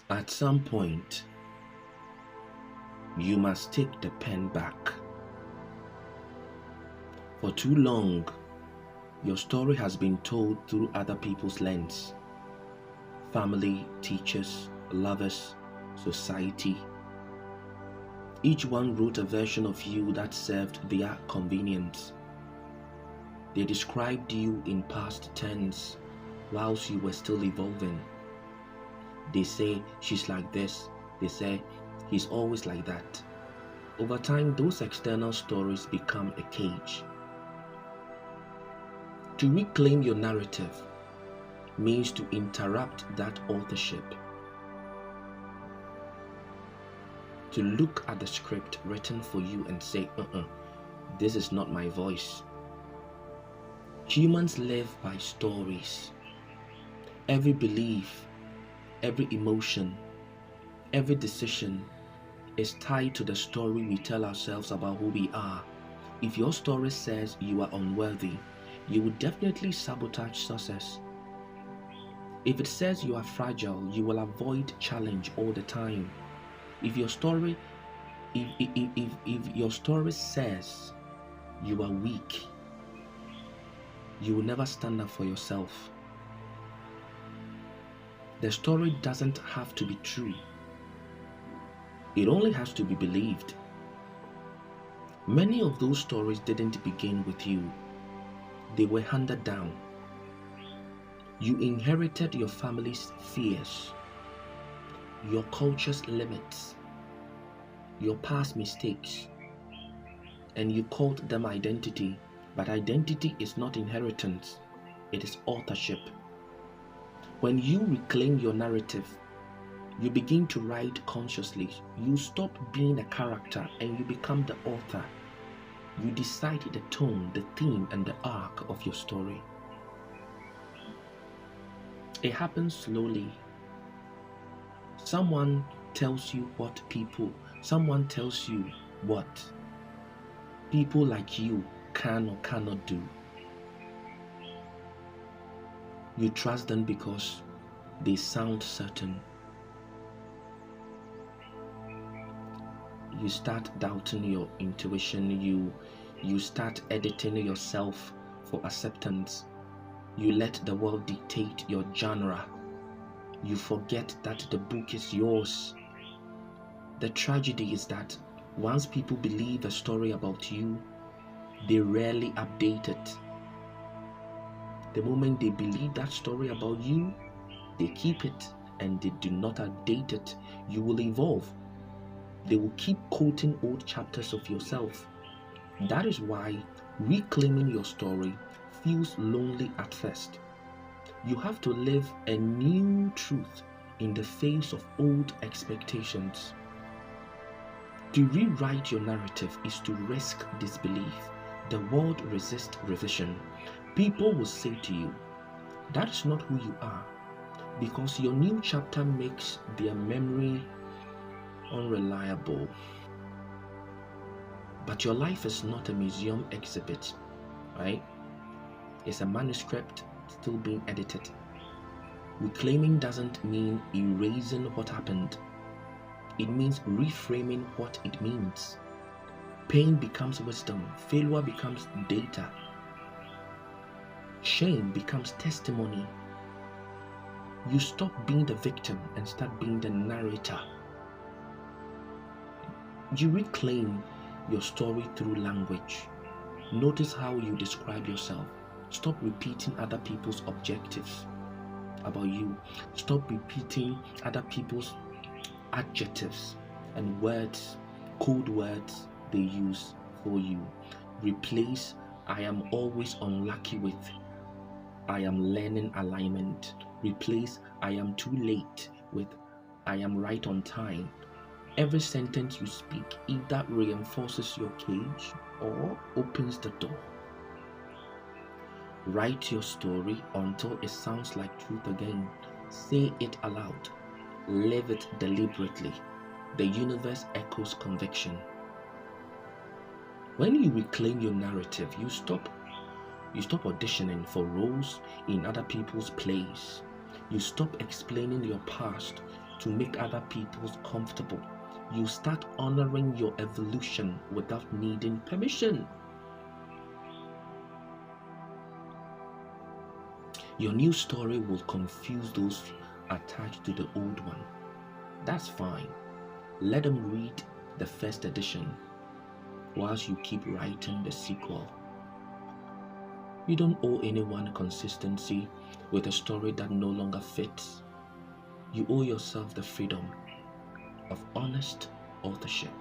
At some point, you must take the pen back. For too long, your story has been told through other people's lens: family, teachers, lovers, society. Each one wrote a version of you that served their convenience. They described you in past tense whilst you were still evolving. They say she's like this. They say he's always like that. Over time, those external stories become a cage. To reclaim your narrative means to interrupt that authorship. To look at the script written for you and say, this is not my voice. Humans live by stories. Every belief, every emotion, every decision is tied to the story we tell ourselves about who we are. If your story says you are unworthy, you will definitely sabotage success. If it says you are fragile, you will avoid challenge all the time. If your story says you are weak, you will never stand up for yourself. The story doesn't have to be true. It only has to be believed. Many of those stories didn't begin with you. They were handed down. You inherited your family's fears, your culture's limits, your past mistakes, and you called them identity. But identity is not inheritance, it is authorship. When you reclaim your narrative, you begin to write consciously. You stop being a character and you become the author. You decide the tone, the theme, and the arc of your story. It happens slowly. Someone tells you what people like you can or cannot do. You trust them because they sound certain. You start doubting your intuition. You start editing yourself for acceptance. You let the world dictate your genre. You forget that the book is yours. The tragedy is that once people believe a story about you, they rarely update it. The moment they believe that story about you, they keep it and they do not update it. You will evolve. They will keep quoting old chapters of yourself. That is why reclaiming your story feels lonely at first. You have to live a new truth in the face of old expectations. To rewrite your narrative is to risk disbelief. The world resists revision. People will say to you, that is not who you are, because your new chapter makes their memory unreliable. But your life is not a museum exhibit, right? It's a manuscript still being edited. Reclaiming doesn't mean erasing what happened. It means reframing what it means. Pain becomes wisdom. Failure becomes data. Shame becomes testimony. You stop being the victim and start being the narrator. You reclaim your story through language. Notice how you describe yourself. Stop repeating other people's objectives about you. Stop repeating other people's adjectives and words, code words they use for you. Replace I am always unlucky with I am learning alignment. Replace I am too late with I am right on time. Every sentence you speak either reinforces your cage or opens the door. Write your story until it sounds like truth again. Say it aloud. Live it deliberately. The universe echoes conviction. When you reclaim your narrative, you stop auditioning for roles in other people's plays. You stop explaining your past. to make other people comfortable. You start honoring your evolution without needing permission. Your new story will confuse those attached to the old one. That's fine. Let them read the first edition whilst you keep writing the sequel. You don't owe anyone consistency with a story that no longer fits. You owe yourself the freedom of honest authorship.